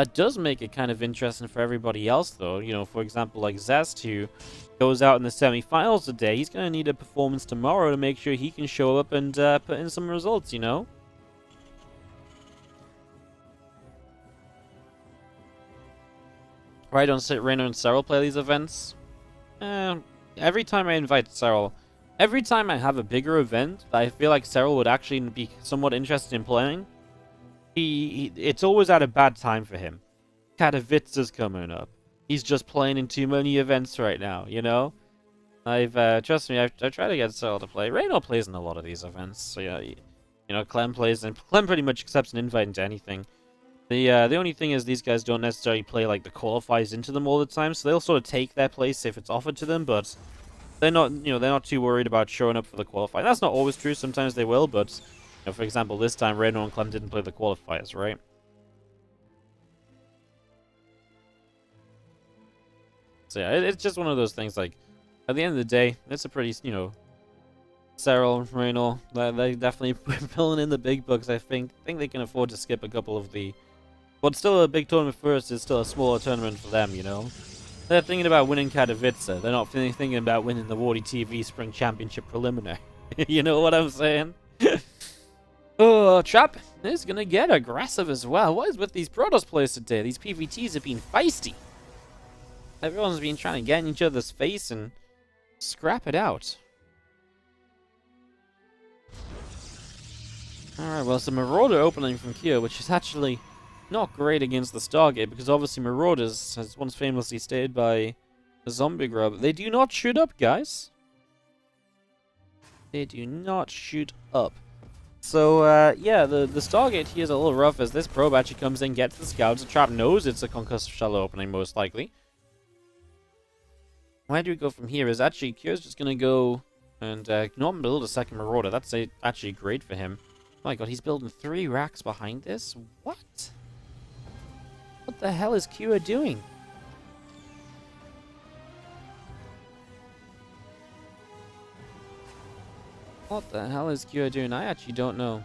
That does make it kind of interesting for everybody else, though. You know, for example, like Zest, who goes out in the semifinals today, he's going to need a performance tomorrow to make sure he can show up and put in some results, you know? Why don't Reina and Cyril play these events? Every time I invite Cyril, every time I have a bigger event that I feel like Cyril would actually be somewhat interested in playing, it's always at a bad time for him. Katowice's coming up. He's just playing in too many events right now, you know? Trust me, I've tried to get Cyril to play. Reyno plays in a lot of these events, so yeah, you know, Clem plays, and Clem pretty much accepts an invite into anything. The only thing is these guys don't necessarily play like the qualifiers into them all the time, so they'll sort of take their place if it's offered to them, but they're not, you know, they're not too worried about showing up for the qualifier. That's not always true. Sometimes they will, but you know, for example, this time Reno and Clem didn't play the qualifiers, right? So yeah, it's just one of those things. Like at the end of the day, it's a pretty, you know, Cyril, Reno, they definitely filling in the big bucks. I think they can afford to skip a couple of the. What's still a big tournament first is still a smaller tournament for them, you know. They're thinking about winning Katowice. They're not thinking about winning the WardiTV Spring Championship preliminary. You know what I'm saying? Oh, Trap is gonna get aggressive as well. What is with these Protoss players today? These PVTs have been feisty. Everyone's been trying to get in each other's face and scrap it out. Alright, well, it's a Marauder opening from Kyo, which is actually not great against the Stargate, because obviously Marauders, as once famously stated by the Zombie Grub, they do not shoot up, guys. They do not shoot up. So, yeah, the Stargate here is a little rough, as this probe actually comes in, gets the scouts. The Trap knows it's a concussive shell opening, most likely. Where do we go from here? Is actually, Kyo's just going to go and not build a second Marauder. That's actually great for him. Oh my god, he's building 3 racks behind this? What? What the hell is Kyo doing? What the hell is Kyo doing? I actually don't know.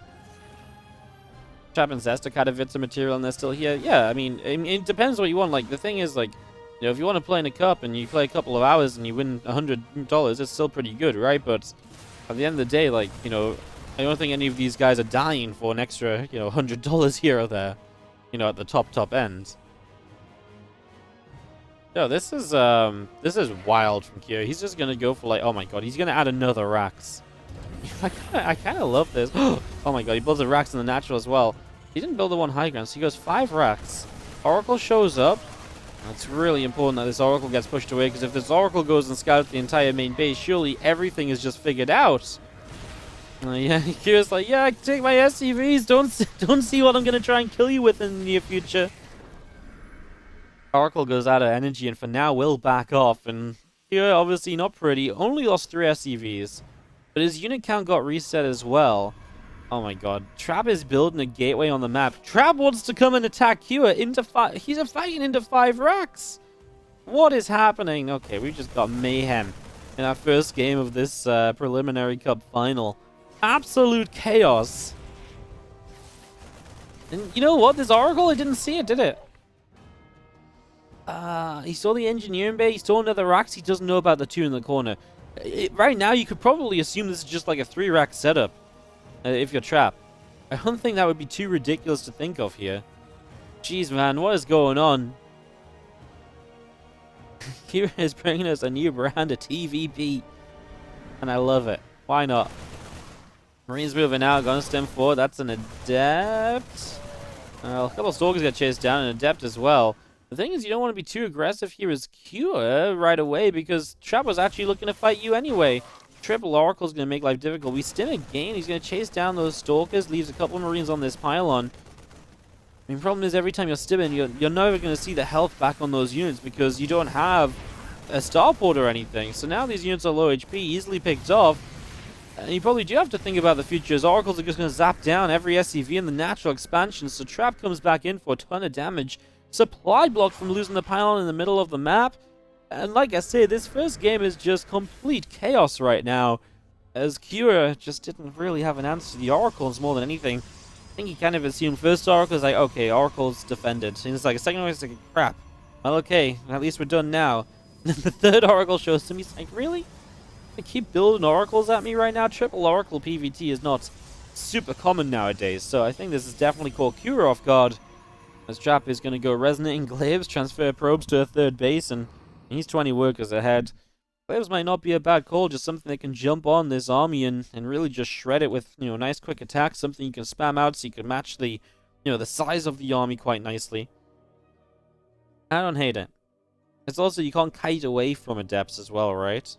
Trap and Zest are Katowice material and they're still here. Yeah, I mean, it depends what you want. Like, the thing is, like, you know, if you want to play in a cup and you play a couple of hours and you win $100, it's still pretty good, right? But at the end of the day, like, you know, I don't think any of these guys are dying for an extra, you know, $100 here or there, you know, at the top end. Yo, this is wild from Kyo. He's just gonna go for like, oh my god, he's gonna add another Rax. I kind of love this. Oh my god, he builds a Rax in the natural as well. He didn't build the one high ground, so he goes 5 Rax. Oracle shows up. It's really important that this Oracle gets pushed away, because if this Oracle goes and scouts the entire main base, surely everything is just figured out. Yeah, Kyo's like, yeah, take my SCVs. Don't see what I'm gonna try and kill you with in the near future. Oracle goes out of energy and for now will back off, and Kyo obviously not pretty, only lost 3 SCVs, but his unit count got reset as well. Oh my god, Trap is building a gateway on the map. Trap wants to come and attack Kyo into 5, he's fighting into 5 racks. What is happening? Okay, we just got mayhem in our first game of this preliminary cup final. Absolute chaos. And you know what, this Oracle, I didn't see it, did it? He saw the engineering bay, he saw another racks, he doesn't know about the 2 in the corner. Right now, you could probably assume this is just like a 3-rack setup, if you're Trap. I don't think that would be too ridiculous to think of here. Jeez, man, what is going on? Kira is bringing us a new brand of TvP, and I love it. Why not? Marines moving out, gonna stem forward, that's an Adept. A couple of Stalkers got chased down, an Adept as well. The thing is, you don't want to be too aggressive here as Kyo right away, because Trap was actually looking to fight you anyway. Triple Oracle's going to make life difficult. We stim again. He's going to chase down those Stalkers, leaves a couple of Marines on this pylon. I mean, the problem is every time you're stimming, you're never going to see the health back on those units because you don't have a starport or anything. So now these units are low HP, easily picked off. And you probably do have to think about the future, as Oracles are just going to zap down every SCV in the natural expansion. So Trap comes back in for a ton of damage. Supply blocked from losing the pylon in the middle of the map. And like I say, this first game is just complete chaos right now, as Kira just didn't really have an answer to the Oracles more than anything. think he kind of assumed first Oracle is like, okay, Oracle's defended. And it's like, a second Oracle is like, crap. Well, okay, at least we're done now. And then the third Oracle shows him, he's like, really? They keep building Oracles at me right now? Triple Oracle PvT is not super common nowadays, so I think this is definitely caught Kira off guard. As Trap is going to go Resonating Glaives, transfer probes to a third base, and he's 20 workers ahead. Glaives might not be a bad call, just something that can jump on this army and really just shred it with, nice quick attacks, something you can spam out so you can match the, the size of the army quite nicely. I don't hate it. It's also, you can't kite away from Adepts as well, right?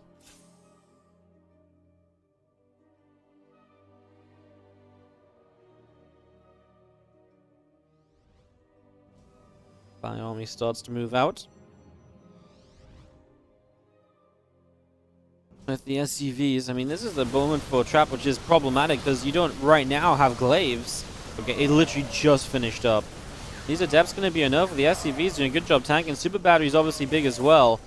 My army starts to move out. With the SCVs, I mean, this is the moment for Trap, which is problematic because you don't right now have Glaives. Okay, it literally just finished up. These Adepts going to be enough. The SCVs doing a good job tanking. Super Battery's obviously big as well.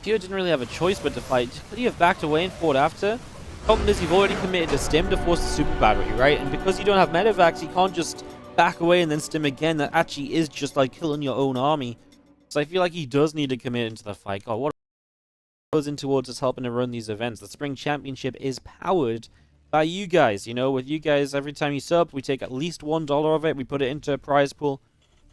Pure didn't really have a choice but to fight. Could he have backed away and fought after? Problem is, you've already committed to stim to force the Super Battery, right? And because you don't have Medivacs, you can't just back away and then stim again. That actually is just like killing your own army. So I feel like he does need to commit into the fight. God, what goes in towards us helping to run these events. The Spring Championship is powered by you guys. With you guys, every time you sub, we take at least $1 of it. We put it into a prize pool.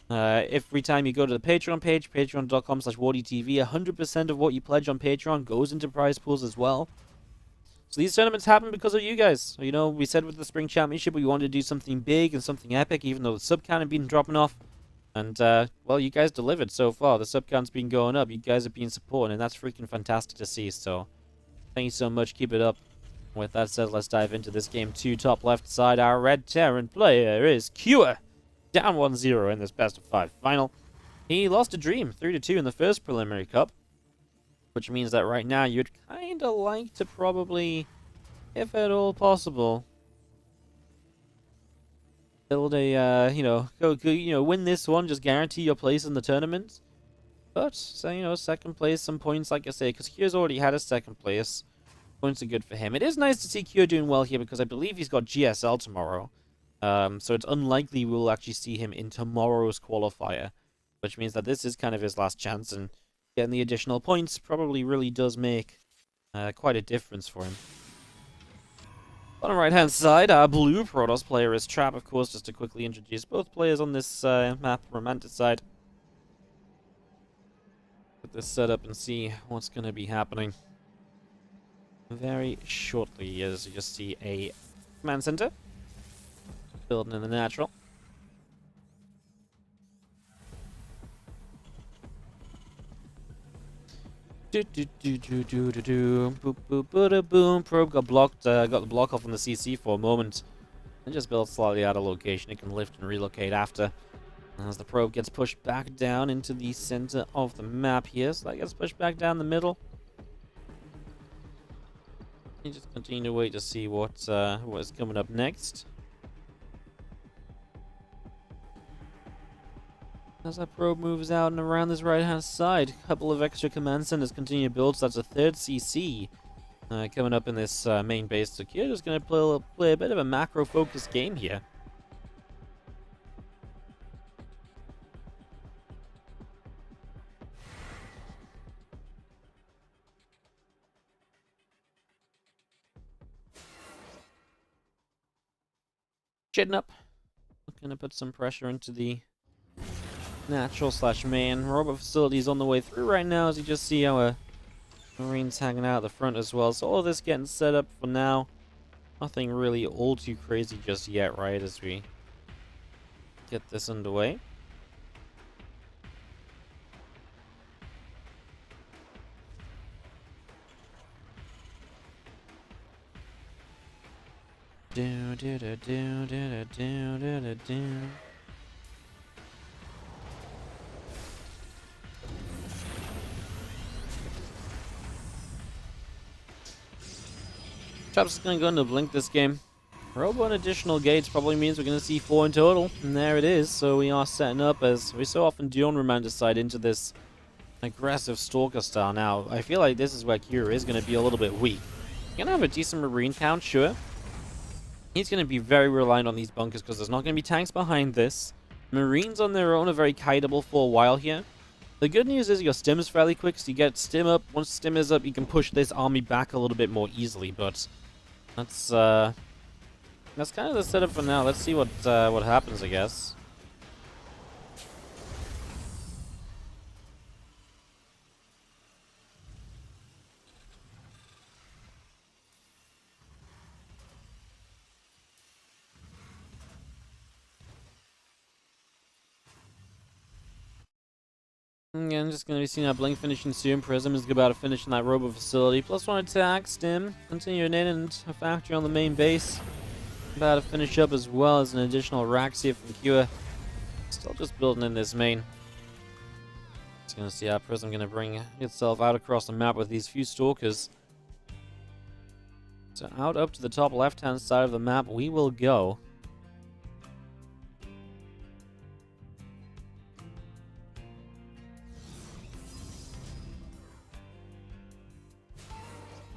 Every time you go to the Patreon page, patreon.com/WardiTV, 100% of what you pledge on Patreon goes into prize pools as well. So these tournaments happen because of you guys. We said with the Spring Championship we wanted to do something big and something epic, even though the sub count had been dropping off. And, well, you guys delivered so far. The sub count's been going up. You guys have been supporting, and that's freaking fantastic to see. So, thank you so much. Keep it up. With that said, let's dive into this game 2. Top left side, our Red Terran player is Cure. Down 1-0 in this best-of-5 final. He lost a Dream 3-2 in the first preliminary cup. Which means that right now you'd kind of like to probably, if at all possible, build a, win this one, just guarantee your place in the tournament. But, so, second place, some points, like I say, because Kyo's already had a second place. Points are good for him. It is nice to see Kyo doing well here, because I believe he's got GSL tomorrow. So it's unlikely we'll actually see him in tomorrow's qualifier. Which means that this is kind of his last chance, and getting the additional points probably really does make quite a difference for him. On the right-hand side, our blue Protoss player is Trap, of course, just to quickly introduce both players on this map, Romantic side. Put this setup and see what's going to be happening very shortly, as you just see a command center building in the natural. Boom. Probe got blocked. Got the block off on the CC for a moment. And just built slightly out of location. It can lift and relocate after. As the probe gets pushed back down into the center of the map here. So that gets pushed back down the middle. You just continue to wait to see what's coming up next. As that probe moves out and around this right-hand side, a couple of extra command centers continue to build, so that's a third CC coming up in this main base. So Kyoto's going to play a bit of a macro-focused game here. Shitting up. Going to put some pressure into the natural/main. Robot facilities on the way through right now, as you just see our Marines hanging out at the front as well. So all of this getting set up for now. Nothing really all too crazy just yet, right, as we get this underway. Trap's just going to go into blink this game. Robo and additional gates probably means we're going to see 4 in total. And there it is. So we are setting up, as we so often do on Romantic side, into this aggressive Stalker style. Now, I feel like this is where Kira is going to be a little bit weak. Going to have a decent Marine count, sure. He's going to be very reliant on these bunkers because there's not going to be tanks behind this. Marines on their own are very kiteable for a while here. The good news is your stim is fairly quick, so you get stim up. Once stim is up, you can push this army back a little bit more easily, but that's kind of the setup for now. Let's see what happens, I guess. Yeah, I'm just going to be seeing that blink finishing soon. Prism is about to finish in that robo facility. +1 attack, stim, continuing in, and a factory on the main base. About to finish up as well as an additional racks here from Cure. Still just building in this main. Just going to see how Prism going to bring itself out across the map with these few stalkers. So out up to the top left-hand side of the map we will go.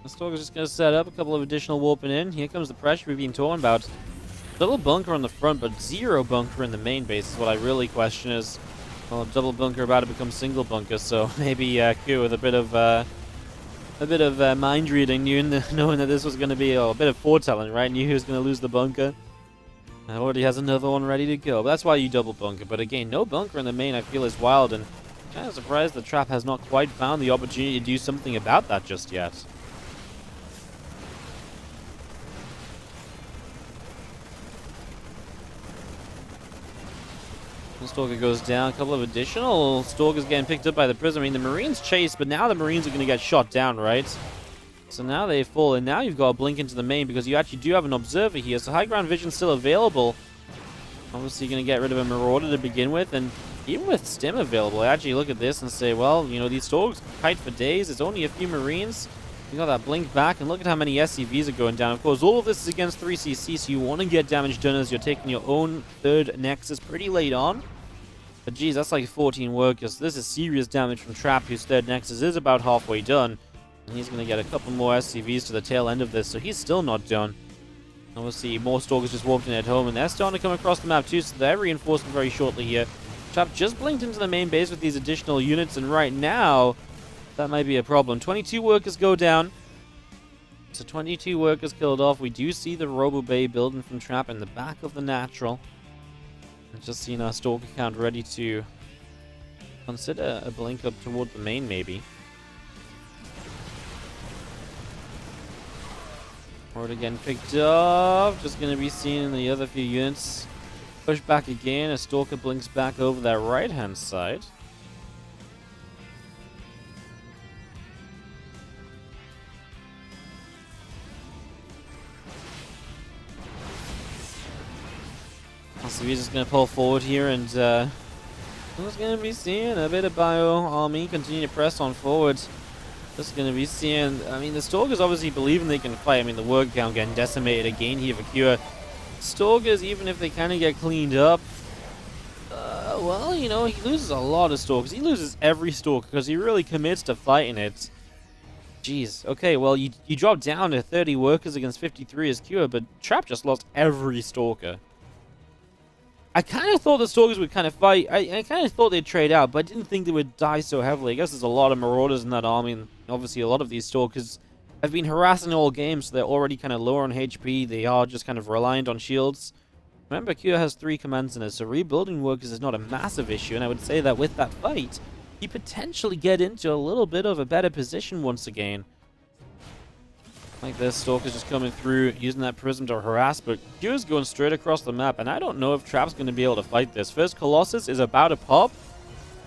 The Stalker's just going to set up a couple of additional warping in. Here comes the pressure we've been talking about. Double bunker on the front, but zero bunker in the main base is what I really question is. Well, double bunker about to become single bunker, so maybe Q with a bit of mind reading, knowing that this was going to be a bit of foretelling, right? Knew he was going to lose the bunker. And already has another one ready to go. But that's why you double bunker. But again, no bunker in the main I feel is wild, and I'm kind of surprised the Trap has not quite found the opportunity to do something about that just yet. Stalker goes down. A couple of additional Stalkers getting picked up by the Prism. I mean, the Marines chase, but now the Marines are going to get shot down, right? So now they fall, and now you've got to blink into the main because you actually do have an Observer here, so high ground vision still available. Obviously, you're going to get rid of a Marauder to begin with, and even with Stim available, I actually look at this and say, well, you know, these Stalkers kite for days. It's only a few Marines. You got that blink back, and look at how many SCVs are going down. Of course, all of this is against 3CC, so you want to get damage done as you're taking your own third Nexus pretty late on. But geez, that's like 14 workers. This is serious damage from Trap, whose third Nexus is about halfway done. And he's going to get a couple more SCVs to the tail end of this, so he's still not done. And we'll see more Stalkers just walked in at home, and they're starting to come across the map too, so they're reinforcing very shortly here. Trap just blinked into the main base with these additional units, and right now, that might be a problem. 22 workers go down. So 22 workers killed off. We do see the Robo Bay building from Trap in the back of the Natural. And just seeing our Stalker count ready to consider a blink up toward the main, maybe. Horde again picked up. Just going to be seeing the other few units push back again. A Stalker blinks back over that right-hand side. So we're just going to pull forward here, and we're just going to be seeing a bit of Bio Army continue to press on forward. Just going to be seeing, I mean, the Stalkers obviously believing they can fight. I mean, the work count getting decimated again here for Cure. Stalkers, even if they kind of get cleaned up, well, you know, he loses a lot of Stalkers. He loses every Stalker because he really commits to fighting it. Jeez. Okay, well, you drop down to 30 workers against 53 as Cure, but Trap just lost every Stalker. I kind of thought the Stalkers would kind of fight. I kind of thought they'd trade out, but I didn't think they would die so heavily. I guess there's a lot of Marauders in that army, and obviously a lot of these Stalkers have been harassing all games, so they're already kind of lower on HP. They are just kind of reliant on shields. Remember, Q has 3 commands in it, so rebuilding workers is not a massive issue, and I would say that with that fight, you potentially get into a little bit of a better position once again. Like this, Stalker's just coming through, using that Prism to harass, but Q's going straight across the map, and I don't know if Trap's going to be able to fight this. First Colossus is about to pop.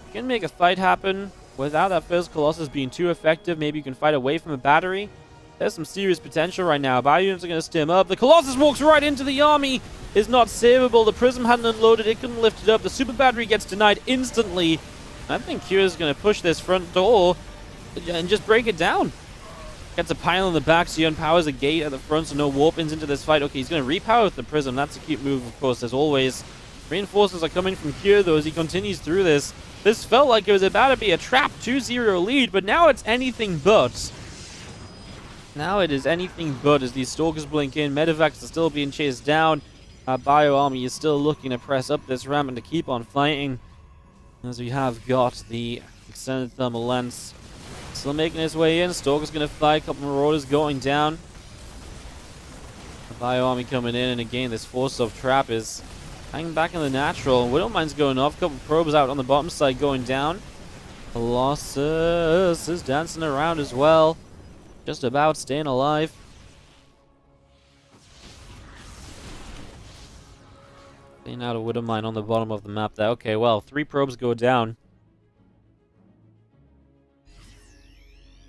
You can make a fight happen without that first Colossus being too effective. Maybe you can fight away from a battery. There's some serious potential right now. Bio units are going to stim up. The Colossus walks right into the army. Is not savable. The Prism hadn't unloaded. It couldn't lift it up. The Super Battery gets denied instantly. I think Q is going to push this front door and just break it down. Gets a pile in the back, so he unpowers a gate at the front, so no warp-ins into this fight. Okay, he's going to repower with the Prism. That's a cute move, of course, as always. Reinforcements are coming from Q, though, as he continues through this. This felt like it was about to be a Trap 2-0 lead, but now it's anything but. Now it is anything but as these Stalkers blink in. Medivacs are still being chased down. Bio Army is still looking to press up this ramp and to keep on fighting. As we have got the extended thermal lens still making his way in. Stalker's going to fight. A couple Marauders going down. The Bio Army coming in. And again, this force of trap is hanging back in the natural. Widowmine's going off. A couple probes out on the bottom side going down. Colossus is dancing around as well. Just about staying alive. Clean out a Widowmine on the bottom of the map there. Okay, well, 3 probes go down.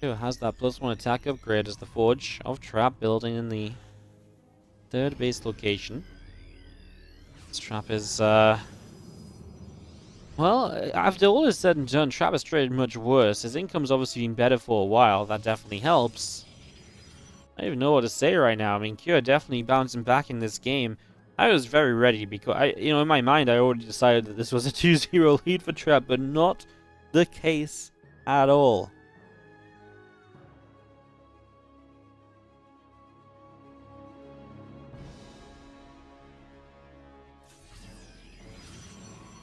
Who has that +1 attack upgrade as the Forge of Trap building in the 3rd base location. This Trap is, well, after all is said and done, Trap has traded much worse. His income's obviously been better for a while. That definitely helps. I don't even know what to say right now. I mean, Kira definitely bouncing back in this game. I was very ready because, in my mind, I already decided that this was a 2-0 lead for Trap, but not the case at all.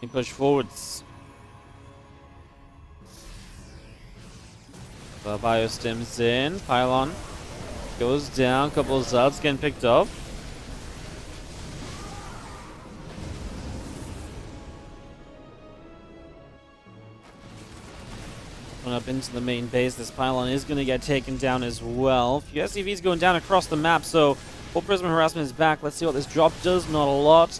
He push forwards. The Biostims in. Pylon goes down. Couple of Zelds getting picked up. Up into the main base. This Pylon is going to get taken down as well. A few SCVs going down across the map, so War Prism Harassment is back. Let's see what this drop does. Not a lot.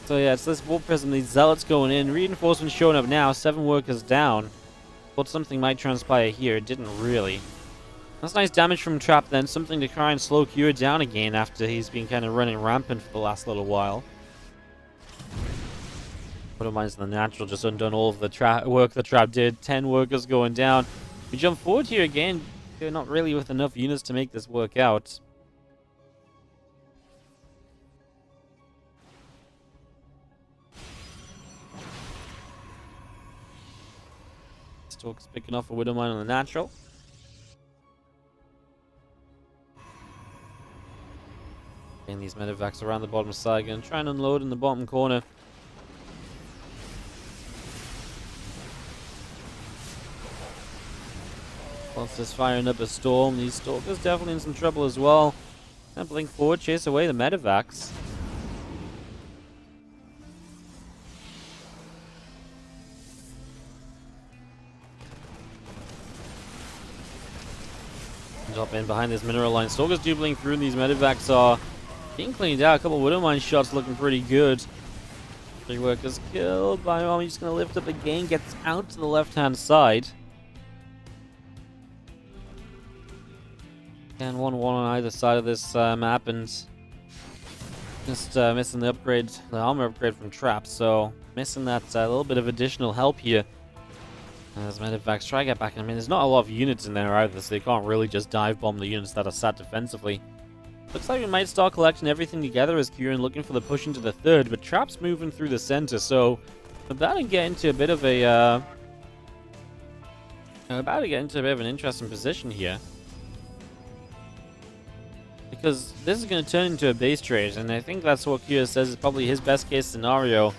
So yeah, it's this War Prism, these Zealots going in. Reinforcements showing up now. 7 workers down. Thought something might transpire here. It didn't really. That's nice damage from Trap then. Something to try and slow Kira down again after he's been kind of running rampant for the last little while. Widowmine's in the natural, just undone all of the work the Trap did. 10 workers going down. We jump forward here again. They're not really with enough units to make this work out. Stalk's picking off a Widowmine on the natural. Getting these medevacs around the bottom side again. Try and unload in the bottom corner. Monsters firing up a storm. These Stalkers definitely in some trouble as well. And blink forward, chase away the medevacs. Drop in behind this mineral line. Stalkers do blink through, and these medevacs are being cleaned out. A couple of Widowmine shots looking pretty good. 3 workers killed. Bio Army just going to lift up again. Gets out to the left-hand side. And 1-1 on either side of this map, and just missing the upgrade, the armor upgrade from Trap, so missing that little bit of additional help here. As medevacs try to get back in. I mean, there's not a lot of units in there either, so they can't really just dive bomb the units that are sat defensively. Looks like we might start collecting everything together as Kieran looking for the push into the 3rd, but Trap's moving through the center, so we're about to get into a bit of a an interesting position here. Because this is going to turn into a base trade, and I think that's what Kira says is probably his best case scenario.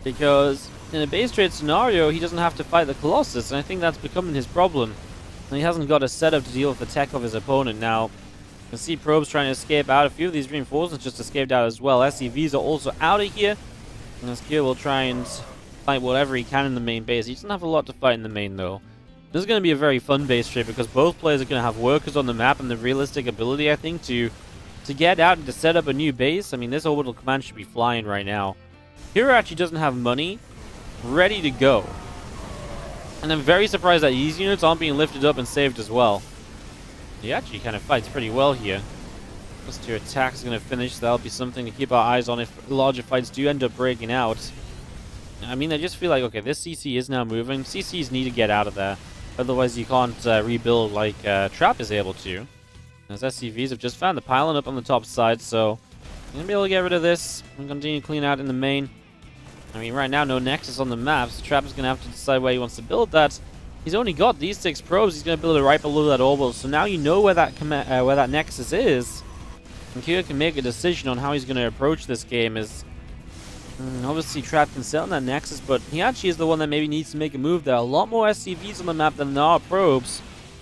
Because in a base trade scenario, he doesn't have to fight the Colossus, and I think that's becoming his problem. And he hasn't got a setup to deal with the tech of his opponent now. You can see probes trying to escape out. A few of these reinforcements just escaped out as well. SCVs are also out of here. And as Kira will try and fight whatever he can in the main base. He doesn't have a lot to fight in the main, though. This is going to be a very fun base trade because both players are going to have workers on the map and the realistic ability, I think, to get out and to set up a new base. I mean, this orbital command should be flying right now. Hero actually doesn't have money ready to go. And I'm very surprised that these units aren't being lifted up and saved as well. He actually kind of fights pretty well here. First 2 attacks are going to finish. That'll be something to keep our eyes on if larger fights do end up breaking out. I mean, I just feel like, okay, this CC is now moving. CCs need to get out of there. Otherwise, you can't rebuild like Trap is able to. As SCVs have just found the pylon up on the top side, so I'm going to be able to get rid of this and continue to clean out in the main. I mean, right now, no Nexus on the map, so Trap is going to have to decide where he wants to build that. He's only got these 6 probes. He's going to build it right below that orbital. So now you know where that Nexus is. And Kira can make a decision on how he's going to approach this game. Obviously, Trap can sit on that Nexus, but he actually is the one that maybe needs to make a move. There are a lot more SCVs on the map than there are probes.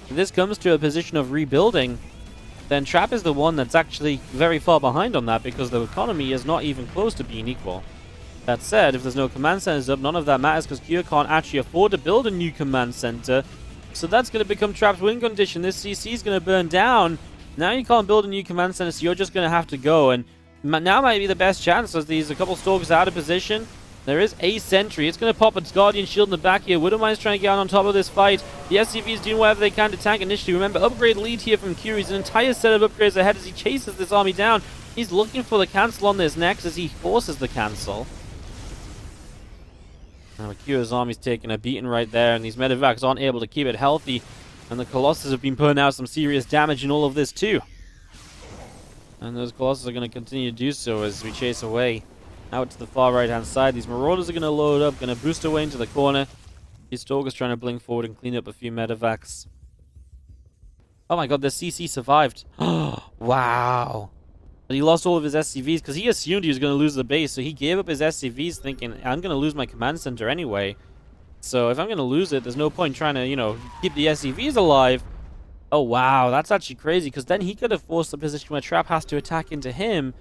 If this comes to a position of rebuilding, then Trap is the one that's actually very far behind on that because the economy is not even close to being equal. That said, if there's no command centers up, none of that matters because Kira can't actually afford to build a new command center. So that's going to become Trap's win condition. This CC is going to burn down. Now you can't build a new command center, so you're just going to have to go. And now might be the best chance as these a couple Stalkers out of position. There is a sentry. It's going to pop its Guardian Shield in the back here. Widowmine's trying to get on top of this fight. The SCV is doing whatever they can to tank initially. Remember, upgrade lead here from Q. He's an entire set of upgrades ahead as he chases this army down. He's looking for the cancel on this next as he forces the cancel. Now, Kira's army's taking a beating right there, and these medevacs aren't able to keep it healthy. And the Colossus have been putting out some serious damage in all of this too. And those Colossus are going to continue to do so as we chase away. Out to the far right-hand side. These Marauders are going to load up, going to boost away into the corner. These Stalkers trying to blink forward and clean up a few medevacs. Oh my god, the CC survived. Wow. But he lost all of his SCVs because he assumed he was going to lose the base. So he gave up his SCVs thinking, I'm going to lose my command center anyway. So if I'm going to lose it, there's no point trying to, keep the SCVs alive. Oh wow, that's actually crazy because then he could have forced the position where Trap has to attack into him.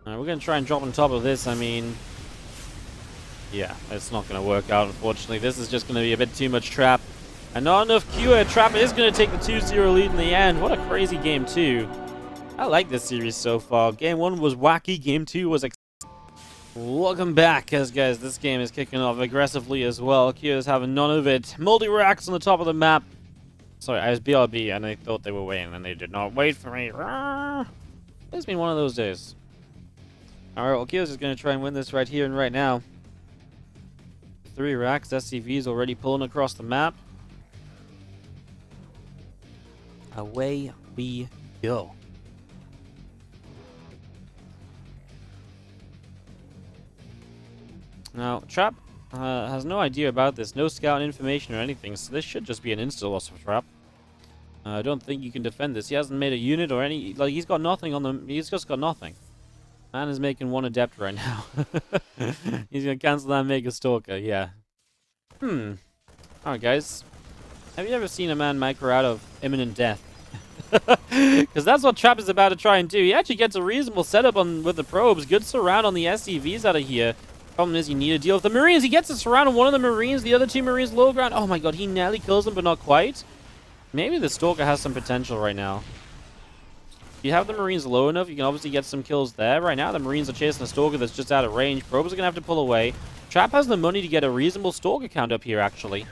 We're going to try and drop on top of this. I mean, yeah, it's not going to work out, unfortunately. This is just going to be a bit too much Trap. And not enough Q. Trap is going to take the 2-0 lead in the end. What a crazy game, too. I like this series so far. Game 1 was wacky. Game 2 was Welcome back, guys. This game is kicking off aggressively as well. Q is having none of it. Multi-racks on the top of the map. Sorry, I was BRB, and I thought they were waiting, and they did not wait for me. It's been one of those days. Alright, well, Kyo's is going to try and win this right here and right now. 3 racks, SCVs already pulling across the map. Away we go. Now, Trap has no idea about this. No scout information or anything, so this should just be an insta-loss for Trap. I don't think you can defend this. He hasn't made a unit or any... Like, he's got nothing on them. He's just got nothing. Man is making 1 adept right now. He's gonna cancel that and make a stalker, yeah. Alright, guys. Have you ever seen a man micro out of imminent death? Because that's what Trap is about to try and do. He actually gets a reasonable setup with the probes. Good surround on the SCVs out of here. Problem is you need to deal with the Marines. He gets a surround on one of the Marines. The other 2 Marines low ground. Oh my god, he nearly kills them, but not quite. Maybe the Stalker has some potential right now. If you have the Marines low enough, you can obviously get some kills there. Right now, the Marines are chasing a Stalker that's just out of range. Probes are going to have to pull away. Trap has the money to get a reasonable Stalker count up here, actually.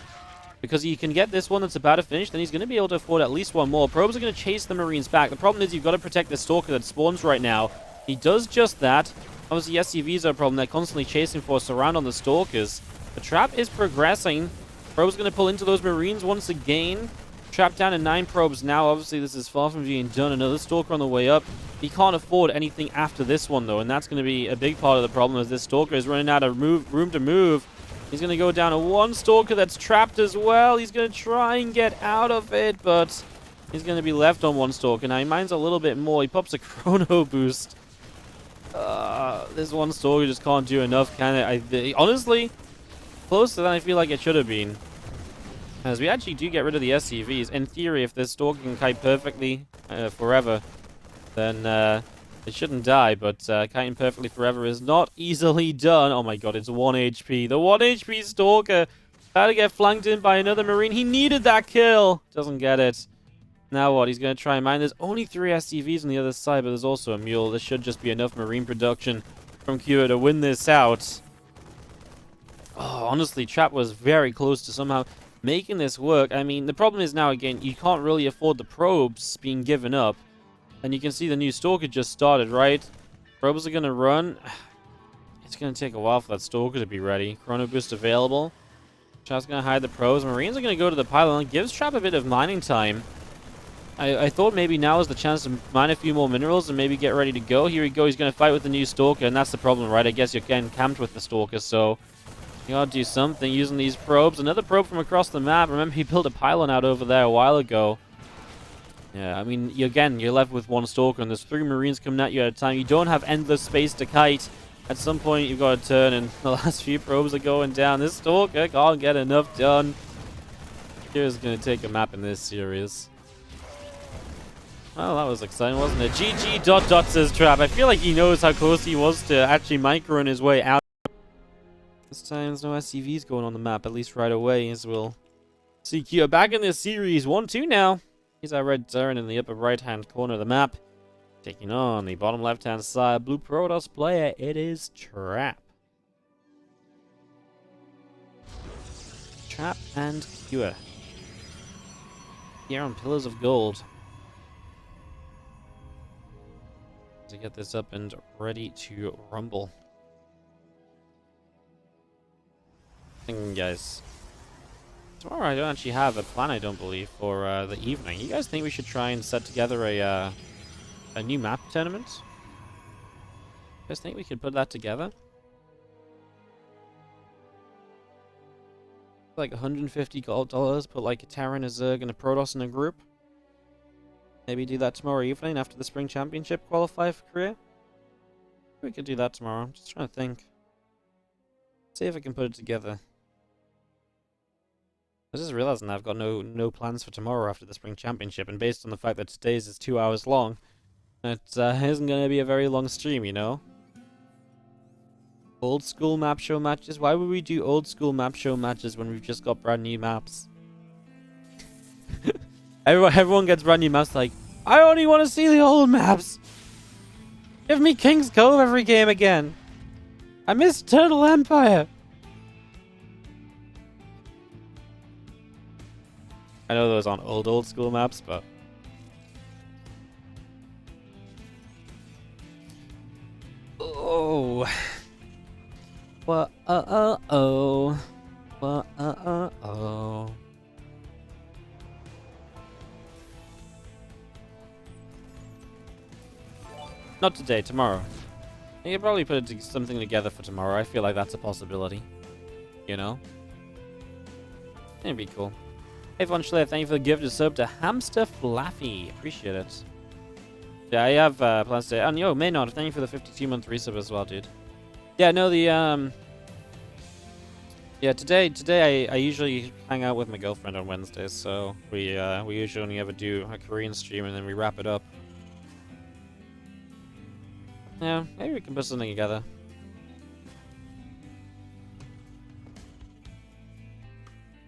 Because he can get this one that's about to finish, then he's going to be able to afford at least 1 more. Probes are going to chase the Marines back. The problem is you've got to protect the Stalker that spawns right now. He does just that. Obviously, SCVs are a problem. They're constantly chasing for a surround on the Stalkers. The Trap is progressing. Probes going to pull into those Marines once again. Trap down to 9 probes now. Obviously, this is far from being done. Another Stalker on the way up. He can't afford anything after this one, though, and that's going to be a big part of the problem as this Stalker is running out of room to move. He's going to go down to 1 Stalker that's trapped as well. He's going to try and get out of it, but he's going to be left on 1 Stalker. Now, he mines a little bit more. He pops a Chrono Boost. This 1 Stalker just can't do enough, can it? Honestly, closer than I feel like it should have been. As we actually do get rid of the SCVs. In theory, if this Stalker can kite perfectly forever, then it shouldn't die. But kiting perfectly forever is not easily done. Oh my god, it's 1 HP. The 1 HP Stalker had to get flanked in by another Marine. He needed that kill. Doesn't get it. Now what? He's going to try and mine. There's only 3 SCVs on the other side, but there's also a Mule. This should just be enough Marine production from Kira to win this out. Oh, honestly, Trap was very close to somehow making this work. I mean, the problem is now, again, you can't really afford the probes being given up. And you can see the new Stalker just started, right? Probes are going to run. It's going to take a while for that Stalker to be ready. Chrono Boost available. Trap's going to hide the probes. Marines are going to go to the pylon. Gives Trap a bit of mining time. I thought maybe now is the chance to mine a few more minerals and maybe get ready to go. Here we go. He's going to fight with the new Stalker, and that's the problem, right? I guess you're getting camped with the Stalker, so You gotta do something using these probes. Another probe from across the map. Remember, he built a pylon out over there a while ago. Yeah, I mean, again, you're left with one Stalker, and there's 3 Marines coming at you at a time. You don't have endless space to kite. At some point, you've got to turn, and the last few probes are going down. This Stalker can't get enough done. Here's going to take a map in this series. Well, that was exciting, wasn't it? GG ... says Trap. I feel like he knows how close he was to actually microing his way out. This time, there's no SCVs going on the map, at least right away, as we'll see Q back in this series. 1-2 now. He's our red Terran in the upper right-hand corner of the map. Taking on the bottom left-hand side blue Protoss player. It is Trap. Trap and Cure. Here on Pillars of Gold. To get this up and ready to rumble. Guys. Tomorrow I don't actually have a plan, I don't believe, for the evening. You guys think we should try and set together a new map tournament? You guys think we could put that together? Like $150 gold, put like a Terran, a Zerg, and a Protoss in a group. Maybe do that tomorrow evening after the Spring Championship qualify for Korea. We could do that tomorrow. I'm just trying to think. See if I can put it together. I just realizing I've got no plans for tomorrow after the Spring Championship, and based on the fact that today's is 2 hours long, it isn't going to be a very long stream, you know? Old school map show matches? Why would we do old school map show matches when we've just got brand new maps? Everyone gets brand new maps like, I only want to see the old maps! Give me King's Cove every game again! I miss Turtle Empire! I know those aren't old school maps, but... Oh... Whoa-oh-oh... Whoa-oh-oh... Not today, tomorrow. You could probably put something together for tomorrow. I feel like that's a possibility. You know? It'd be cool. Hey, Von Schler, thank you for the gift of sub to Hamster Flaffy. Appreciate it. Yeah, I have plans to... And yo, Maynard, thank you for the 52-month resub as well, dude. Yeah, no, the... Yeah, today I usually hang out with my girlfriend on Wednesdays, so we usually only ever do a Korean stream and then we wrap it up. Yeah, maybe we can put something together.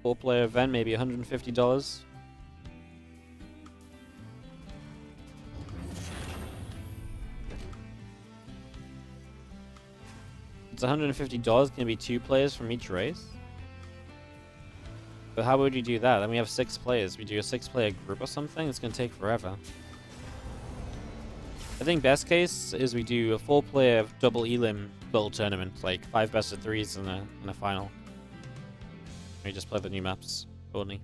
Four-player event, maybe $150. It's $150. Can be 2 players from each race. But how would you do that? Then we have 6 players. We do a 6-player group or something. It's gonna take forever. I think best case is we do a 4-player double elim build tournament, like 5 best-of-3s and a final. We just play the new maps only.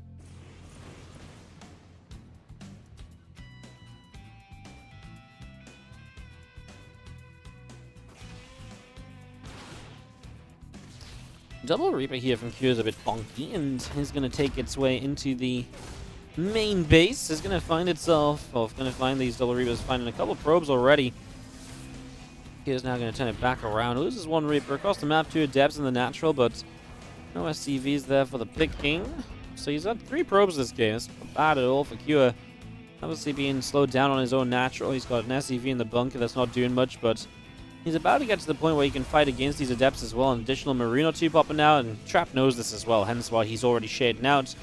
Double Reaper here from Q is a bit bonky, and is going to take its way into the main base. Is going to find itself, well, going to find these Double Reapers, finding a couple probes already. Q is now going to turn it back around. Loses 1 Reaper across the map, 2 Adepts in the natural, but no SCVs there for the picking. So he's had 3 probes this game. It's not bad at all for Q. Obviously being slowed down on his own natural. He's got an SCV in the bunker that's not doing much, but he's about to get to the point where he can fight against these Adepts as well. An additional Marine or 2 popping out, and Trap knows this as well, hence why he's already shading out.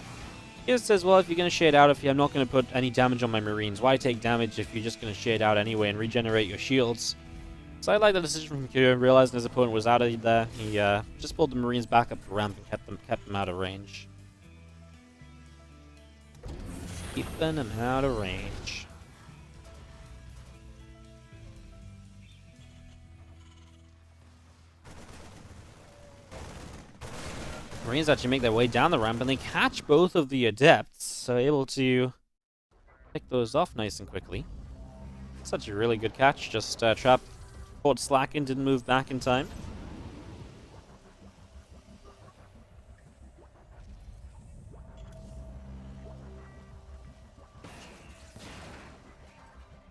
He says, well, if you're going to shade out, I'm not going to put any damage on my Marines. Why take damage if you're just going to shade out anyway and regenerate your shields? So I like the decision from Q, realizing his opponent was out of there. He just pulled the Marines back up the ramp and kept them out of range. Keeping them out of range. Marines actually make their way down the ramp and they catch both of the Adepts, so able to pick those off nice and quickly. Such a really good catch, just Trap caught slacking, didn't move back in time.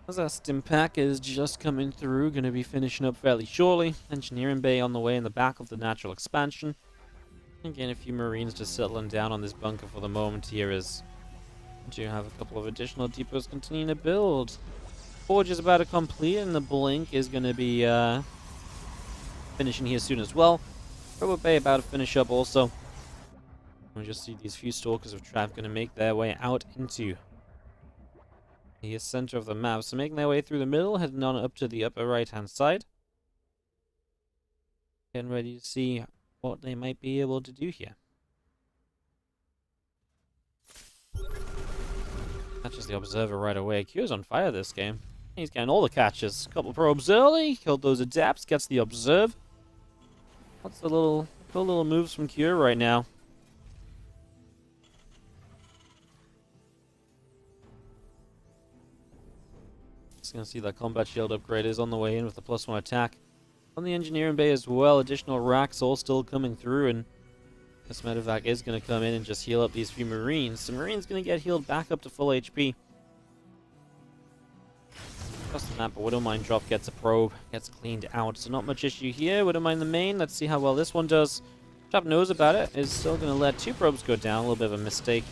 As that stim pack is just coming through, going to be finishing up fairly shortly. Engineering bay on the way in the back of the natural expansion. Again, a few Marines just settling down on this bunker for the moment here as we do have a couple of additional depots continuing to build. Forge is about to complete, and the Blink is going to be finishing here soon as well. Robot Bay about to finish up also. We just see these few Stalkers of Trap going to make their way out into the center of the map. So making their way through the middle, heading on up to the upper right-hand side. Getting ready to see what they might be able to do here. Catches the Observer right away. Q's on fire this game. He's getting all the catches. Couple probes early, killed those Adapts, gets the Observe. Lots of cool little moves from Q right now. Just gonna see that combat shield upgrade is on the way in with the +1 attack. On the engineering bay as well, additional racks all still coming through, and this medevac is gonna come in and just heal up these few Marines. The Marine's gonna get healed back up to full HP. Across the map, but Widowmine drop gets a probe, gets cleaned out, so not much issue here. Widowmine the main, let's see how well this one does. Trap knows about it, is still gonna let 2 probes go down, a little bit of a mistake.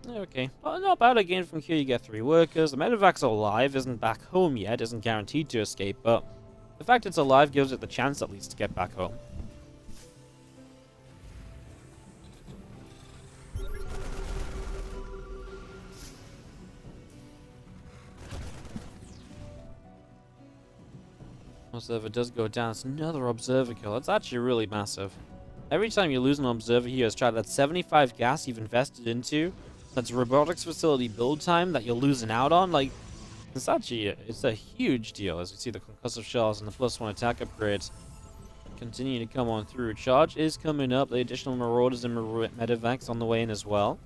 Okay, well, not bad again from here. You get 3 workers. The medevac's alive, isn't back home yet, isn't guaranteed to escape, but the fact it's alive gives it the chance at least to get back home. Observer does go down. It's another Observer kill. It's actually really massive. Every time you lose an Observer here, it's that's 75 gas you've invested into. That's robotics facility build time that you're losing out on. Like, it's actually it's a huge deal as we see the concussive shells and the +1 attack upgrades continue to come on through. Charge is coming up. The additional Marauders and medevacs on the way in as well.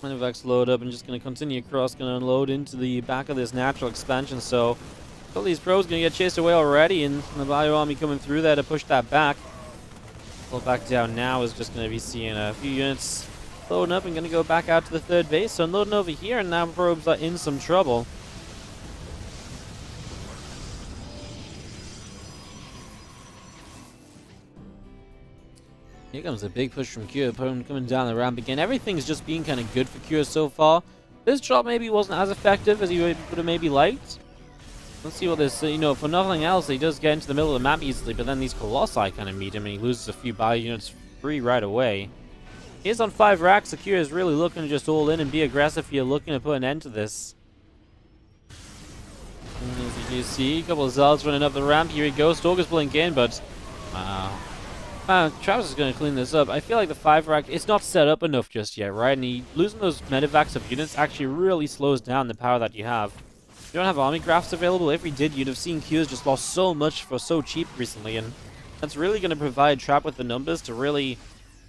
Medevacs load up and just going to continue across, going to unload into the back of this natural expansion. So all these probes going to get chased away already, and the Bio Army coming through there to push that back. Pull back down now is just going to be seeing a few units loading up and going to go back out to the 3rd base. So unloading over here, and now probes are in some trouble. Here comes a big push from Cure, coming down the ramp again. Everything's just been kind of good for Cure so far. This drop maybe wasn't as effective as he would have maybe liked. Let's see what this, for nothing else, he does get into the middle of the map easily, but then these Colossi kind of meet him, and he loses a few bio units free right away. He is on 5 racks, so Cure is really looking to just all in and be aggressive here, looking to put an end to this. And as you can see, a couple of Zals running up the ramp. Here he goes, Stalker's blink in, but Travis is going to clean this up. I feel like the 5 rack, it's not set up enough just yet, right? And losing those medevacs of units actually really slows down the power that you have. You don't have army crafts available. If we did, you'd have seen Q's just lost so much for so cheap recently, and that's really going to provide Trap with the numbers to really,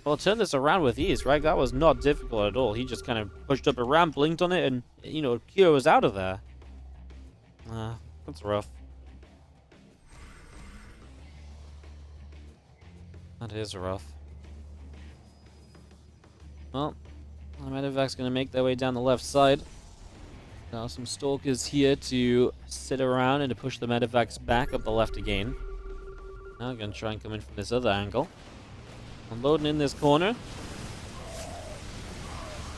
well, turn this around with ease, right? That was not difficult at all. He just kind of pushed up a ramp, blinked on it, and, Q was out of there. That's rough. That is rough. Well, the medevac's going to make their way down the left side. Now some Stalkers here to sit around and to push the medevacs back up the left again. Now I'm going to try and come in from this other angle. Unloading in this corner.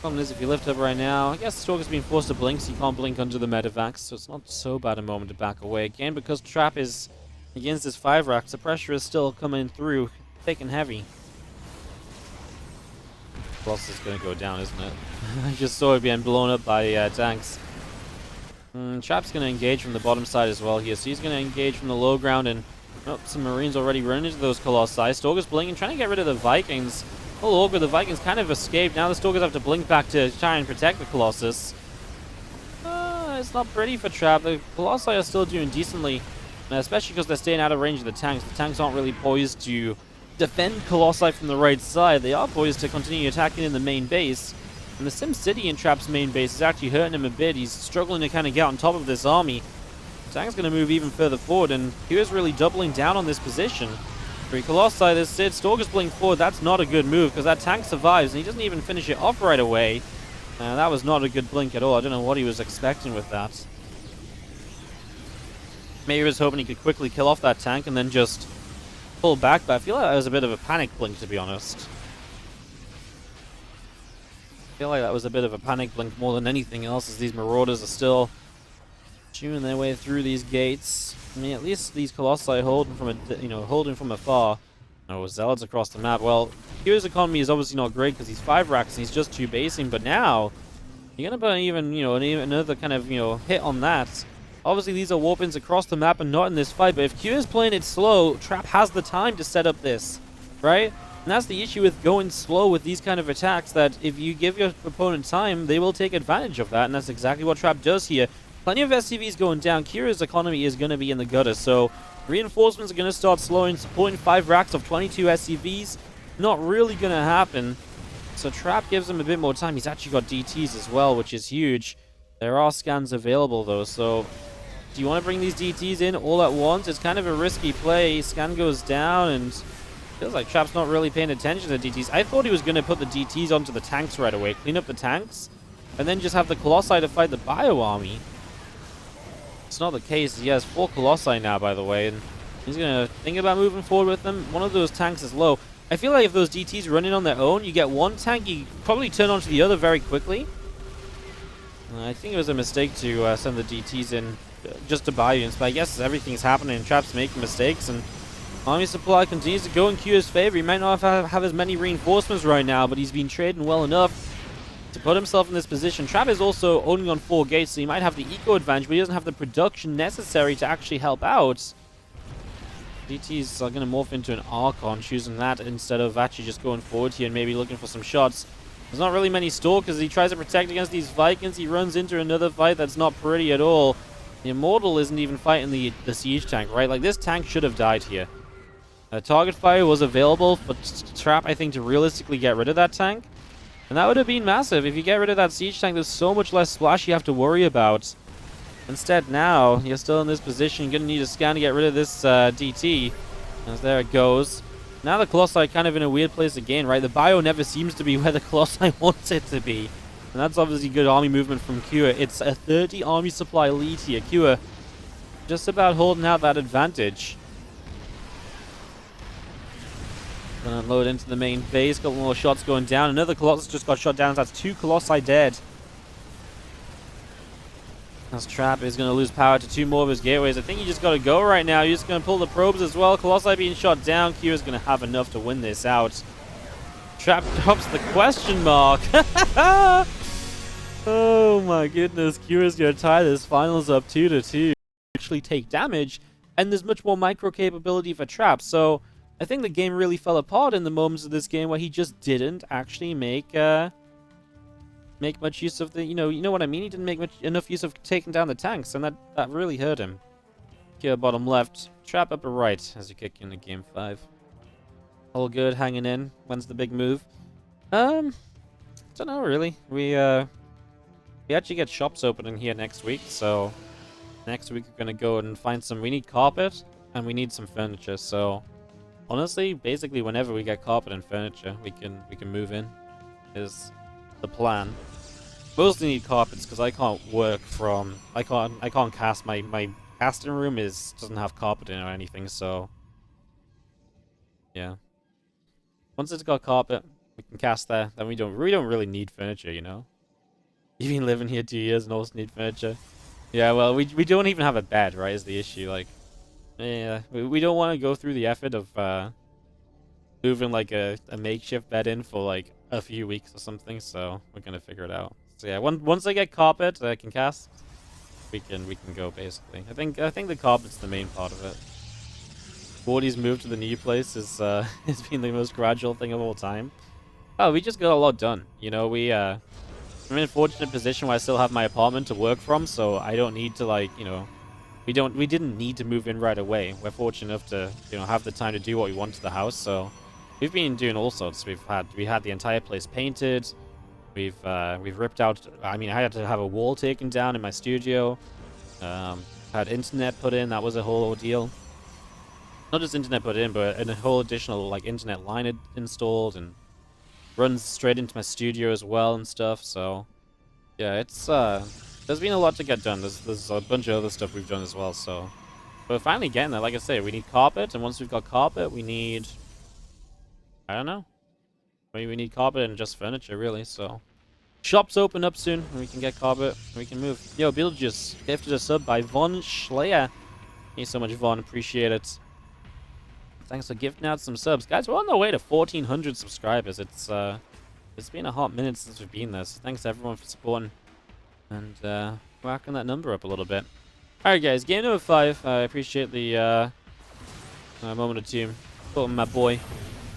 Problem is, if you lift up right now, I guess the Stalker's being forced to blink, so you can't blink under the medevacs, so it's not so bad a moment to back away. Again, because Trap is against this 5 racks, the pressure is still coming through thick and heavy. Colossus is going to go down, isn't it? I just saw it being blown up by tanks. Trap's going to engage from the bottom side as well here, so he's going to engage from the low ground, and some Marines already running into those Colossi. Stalker's blinking, trying to get rid of the Vikings. A little awkward, the Vikings kind of escaped. Now the Stalkers have to blink back to try and protect the Colossus. It's not pretty for Trap. The Colossi are still doing decently, especially because they're staying out of range of the tanks. The tanks aren't really poised to defend Colossi from the right side. They are poised to continue attacking in the main base. And the Sim City in Trap's main base is actually hurting him a bit. He's struggling to kind of get on top of this army. Tank's going to move even further forward, and Kyo's really doubling down on this position. 3 Colossi, this Sid, Stalker's pulling forward. That's not a good move, because that tank survives, and he doesn't even finish it off right away. That was not a good blink at all. I don't know what he was expecting with that. Maybe he was hoping he could quickly kill off that tank and then just pull back, but I feel like that was a bit of a panic blink, to be honest. I feel like that was a bit of a panic blink more than anything else, as these Marauders are still chewing their way through these gates. I mean, at least these Colossi holding from afar. Oh, Zealots across the map. Well, Kyo's economy is obviously not great because he's 5 racks and he's just 2 basing, but now you're gonna put even, another kind of, hit on that. Obviously, these are warp-ins across the map and not in this fight, but if Q is playing it slow, Trap has the time to set up this, right? And that's the issue with going slow with these kind of attacks, that if you give your opponent time, they will take advantage of that, and that's exactly what Trap does here. Plenty of SCVs going down. Kira's economy is going to be in the gutter, so reinforcements are going to start slowing, supporting 5 racks of 22 SCVs. Not really going to happen. So Trap gives him a bit more time. He's actually got DTs as well, which is huge. There are scans available, though, so do you want to bring these DTs in all at once? It's kind of a risky play. Scan goes down, and feels like Trap's not really paying attention to the DTs. I thought he was going to put the DTs onto the tanks right away, clean up the tanks, and then just have the Colossi to fight the Bio Army. It's not the case. He has 4 Colossi now, by the way, and he's going to think about moving forward with them. One of those tanks is low. I feel like if those DTs run in on their own, you get one tank, you probably turn onto the other very quickly. I think it was a mistake to send the DTs in just to buy units, but I guess everything's happening and Trap's making mistakes, and army supply continues to go in Q's favor. He might not have as many reinforcements right now, but he's been trading well enough to put himself in this position. Trap is also only on 4 gates, so he might have the eco advantage, but he doesn't have the production necessary to actually help out. DTs are going to morph into an Archon, choosing that instead of actually just going forward here and maybe looking for some shots. There's not really many Stalkers. He tries to protect against these Vikings. He runs into another fight that's not pretty at all. The Immortal isn't even fighting the siege tank, right? Like, this tank should have died here. Target fire was available for Trap, I think, to realistically get rid of that tank. And that would have been massive. If you get rid of that siege tank, there's so much less splash you have to worry about. Instead, now, you're still in this position. You're going to need a scan to get rid of this DT. As there it goes. Now the Colossi are kind of in a weird place again, right? The Bio never seems to be where the Colossi wants it to be. And that's obviously good army movement from Kua. It's a 30 army supply lead here. Kua just about holding out that advantage. Gonna unload into the main base. Got more shots going down. Another Colossus just got shot down. That's 2 Colossi dead. As Trap is going to lose power to 2 more of his gateways. I think you just got to go right now. You're just going to pull the probes as well. Colossi being shot down. Q is going to have enough to win this out. Trap drops the question mark. Oh my goodness. Q is going to tie this finals up 2-2. Actually take damage, and there's much more micro capability for Trap. So I think the game really fell apart in the moments of this game where he just didn't actually make much use of the, you know what I mean? He didn't make enough use of taking down the tanks, and that really hurt him. Here, bottom left, Trap upper right as you kick into game 5. All good, hanging in. When's the big move? Don't know really. We actually get shops opening here next week, so next week we're gonna go and find some. We need carpet and we need some furniture. So honestly, basically whenever we get carpet and furniture, we can move in. Is the plan. Mostly need carpets because I can't work from. I can't cast. My casting room doesn't have carpet in or anything. So yeah. Once it's got carpet, we can cast there. Then we don't really need furniture, you know. You've been living here 2 years and also need furniture. Yeah, well, we don't even have a bed, right? Is the issue. Like, yeah, we don't want to go through the effort of moving like a makeshift bed in for like a few weeks or something. So we're gonna figure it out. So yeah, once I get carpet, I can cast. We can go basically. I think the carpet's the main part of it. Wardy's move to the new place has been the most gradual thing of all time. Oh, we just got a lot done. You know, I'm in a fortunate position where I still have my apartment to work from, so I don't need to, like, you know, we didn't need to move in right away. We're fortunate enough to, you know, have the time to do what we want to the house. So we've been doing all sorts. We had the entire place painted. We've ripped out. I mean, I had to have a wall taken down in my studio. Had internet put in, that was a whole ordeal. Not just internet put in, but a whole additional like internet line installed and runs straight into my studio as well and stuff. So yeah, it's there's been a lot to get done. There's a bunch of other stuff we've done as well. So we're finally getting there. Like I say, we need carpet, and once we've got carpet, we need, I don't know, maybe we need carpet and just furniture really. So shops open up soon, and we can get carpet, and we can move. Yo, Beetlejuice gifted a sub by Von Schleyer. Thank you so much, Von. Appreciate it. Thanks for gifting out some subs. Guys, we're on the way to 1,400 subscribers. It's been a hot minute since we've been there, so thanks everyone for supporting and whacking that number up a little bit. Alright guys, game number 5. I appreciate the moment of two. Supporting my boy.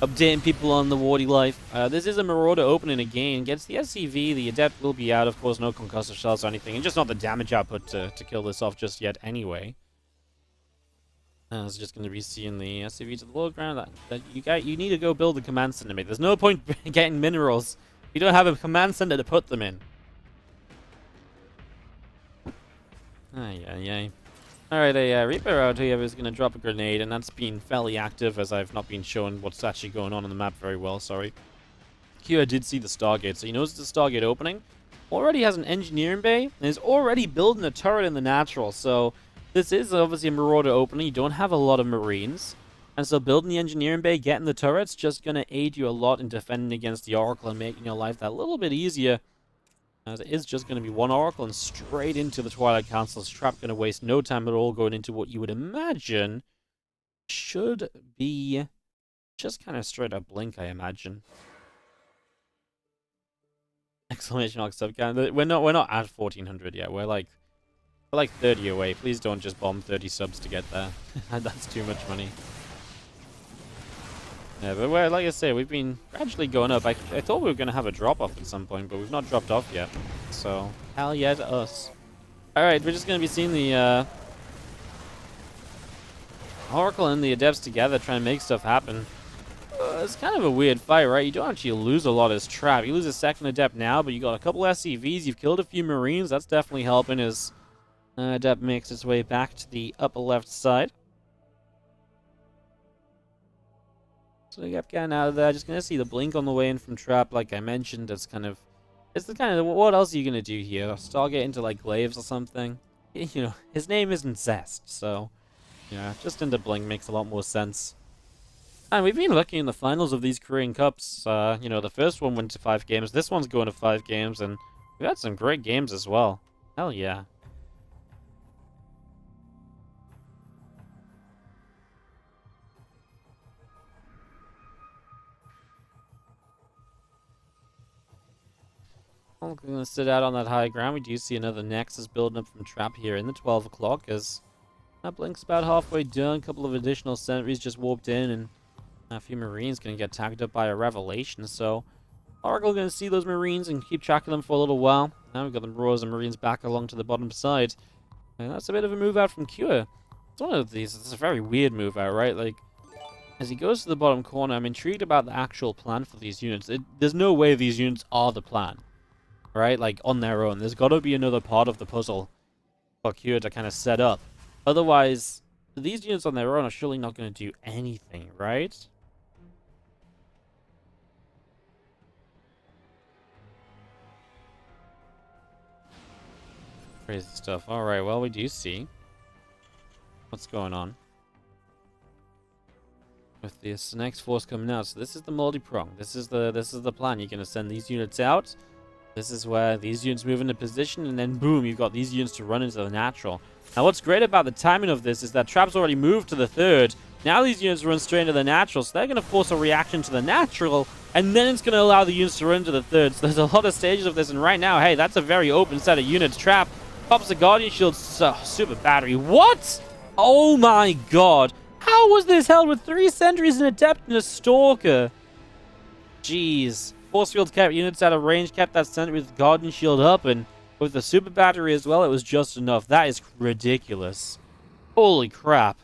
Updating people on the Wardy life. This is a Marauder opening again. Gets the SCV, the Adept will be out, of course, no concussive shells or anything, and just not the damage output to kill this off just yet anyway. It's just going to be seeing the SCV to the low ground. You need to go build a command center, mate. There's no point getting minerals if you don't have a command center to put them in. Ay. Alright, a Reaper out here is going to drop a grenade, and that's been fairly active as I've not been showing what's actually going on the map very well, sorry. Here I did see the Stargate, so he knows the Stargate opening. Already has an engineering bay, and is already building a turret in the natural, so this is obviously a Marauder opening. You don't have a lot of Marines. And so building the engineering bay, getting the turrets, just going to aid you a lot in defending against the Oracle and making your life that little bit easier. As it is just going to be one Oracle and straight into the Twilight Council's trap. Going to waste no time at all going into what you would imagine should be just kind of straight up Blink, I imagine. Exclamation mark sub count. We're not at 1,400 yet. We're like 30 away. Please don't just bomb 30 subs to get there. That's too much money. Yeah, but like I say, we've been gradually going up. I thought we were going to have a drop-off at some point, but we've not dropped off yet. So, hell yeah to us. Alright, we're just going to be seeing the Oracle and the Adepts together trying to make stuff happen. It's kind of a weird fight, right? You don't actually lose a lot as trap. You lose a second Adept now, but you got a couple SCVs. You've killed a few Marines. That's definitely helping as Adept makes its way back to the upper left side. So we got getting out of there. Just gonna see the Blink on the way in from trap, like I mentioned. It's the kind of what else are you gonna do here? Stargate into like glaives or something? You know, his name isn't Zest, so yeah, just into Blink makes a lot more sense. And we've been lucky in the finals of these Korean Cups. You know, the first one went to 5 games. This one's going to 5 games, and we've had some great games as well. Hell yeah. I'm going to sit out on that high ground. We do see another Nexus building up from trap here in the 12 o'clock as that Blink's about halfway done. A couple of additional sentries just warped in, and a few Marines going to get tagged up by a Revelation. So Oracle going to see those Marines and keep track of them for a little while. Now we've got the Marauders and Marines back along to the bottom side. And that's a bit of a move out from Cure. It's one of these. It's a very weird move out, right? Like, as he goes to the bottom corner, I'm intrigued about the actual plan for these units. There's no way these units are the plan. Right, like on their own. There's got to be another part of the puzzle for Cure to kind of set up. Otherwise, these units on their own are surely not going to do anything, right? Crazy stuff. All right, well, we do see what's going on with this next force coming out. So this is the multi-prong. This is the plan. You're going to send these units out. This is where these units move into position, and then boom, you've got these units to run into the natural. Now, what's great about the timing of this is that Trap's already moved to the 3rd. Now these units run straight into the natural, so they're going to force a reaction to the natural, and then it's going to allow the units to run to the 3rd. So there's a lot of stages of this, and right now, hey, that's a very open set of units. Trap pops the Guardian Shield, super battery. What? Oh my god. How was this held with 3 sentries, an Adept, and a Stalker? Jeez. Force field kept units out of range, kept that sentry with Guardian Shield up, and with the super battery as well, it was just enough. That is ridiculous. Holy crap.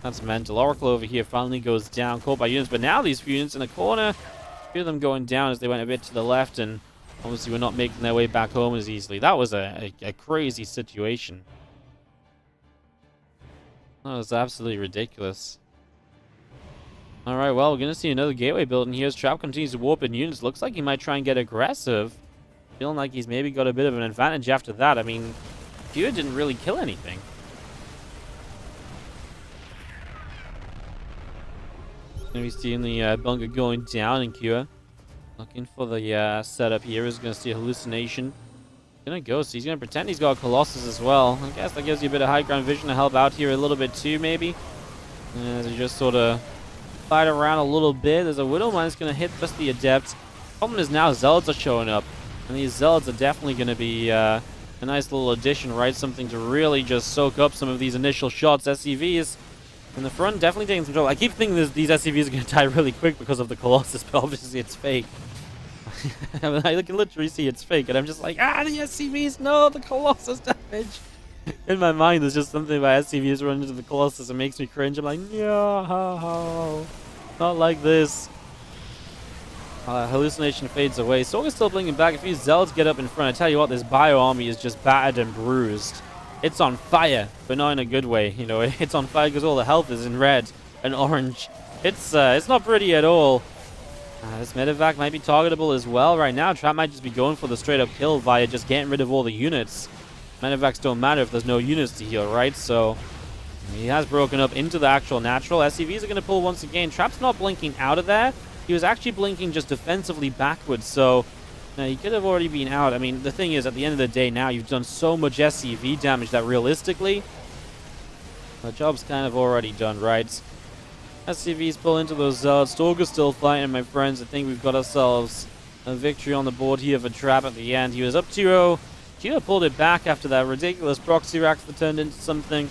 That's mental. Oracle over here finally goes down, caught by units, but now these few units in the corner, a few of them going down as they went a bit to the left, and obviously we're not making their way back home as easily. That was a crazy situation. That was absolutely ridiculous. Alright, well, we're going to see another gateway build in here as Trap continues to warp in units. Looks like he might try and get aggressive. Feeling like he's maybe got a bit of an advantage after that. I mean, Kua didn't really kill anything. Going to be seeing the bunker going down in Kua. Looking for the setup here. Is going to see a hallucination. Gonna go, so he's gonna pretend he's got a Colossus as well. I guess that gives you a bit of high ground vision to help out here a little bit too, maybe. As you just sort of fight around a little bit. There's a Widowmine that's gonna hit just the Adept. Problem is now Zealots are showing up. And these Zealots are definitely gonna be a nice little addition, right? Something to really just soak up some of these initial shots. SCVs in the front definitely taking some trouble. I keep thinking these SCVs are gonna die really quick because of the Colossus, but obviously it's fake. I mean, I can literally see it's fake, and I'm just like, the SCVs, no, the Colossus damage. In my mind, there's just something about SCVs running into the Colossus that makes me cringe. I'm like, no, not like this. Hallucination fades away. Sorga's still blinking back. If these Zealots get up in front, I tell you what, this Bio army is just battered and bruised. It's on fire, but not in a good way. You know, it's on fire because all the health is in red and orange. It's not pretty at all. This medevac might be targetable as well right now. Trap might just be going for the straight up kill via just getting rid of all the units. Medevacs don't matter if there's no units to heal, right? So he has broken up into the actual natural. SCVs are going to pull once again. Trap's not blinking out of there. He was actually blinking just defensively backwards, so he could have already been out. I mean, the thing is, at the end of the day now, you've done so much SCV damage that realistically, the job's kind of already done, right? SCVs pull into those Zealots. Sorga's still fighting, my friends. I think we've got ourselves a victory on the board here for Trap at the end. He was up 2-0. Kua pulled it back after that ridiculous proxy rack that turned into something.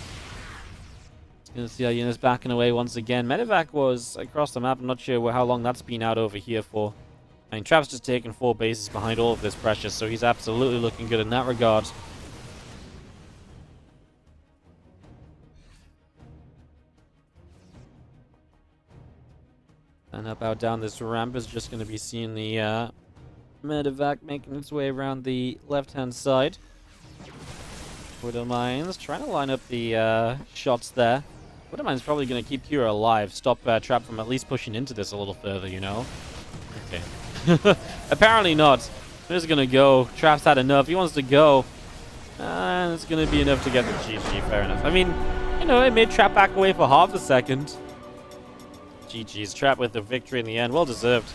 Gonna see our units backing away once again. Medevac was across the map. I'm not sure how long that's been out over here for. I mean, Trap's just taken 4 bases behind all of this pressure, so he's absolutely looking good in that regard. And up out down this ramp is just going to be seeing the medevac making its way around the left-hand side. Widowmines trying to line up the shots there. Widowmine's probably going to keep Kua alive, stop Trap from at least pushing into this a little further, you know? Okay. Apparently not. I'm just going to go. Trap's had enough. He wants to go. And it's going to be enough to get the GG, fair enough. I mean, you know, it made Trap back away for half a second. GG's. Trap with the victory in the end. Well deserved.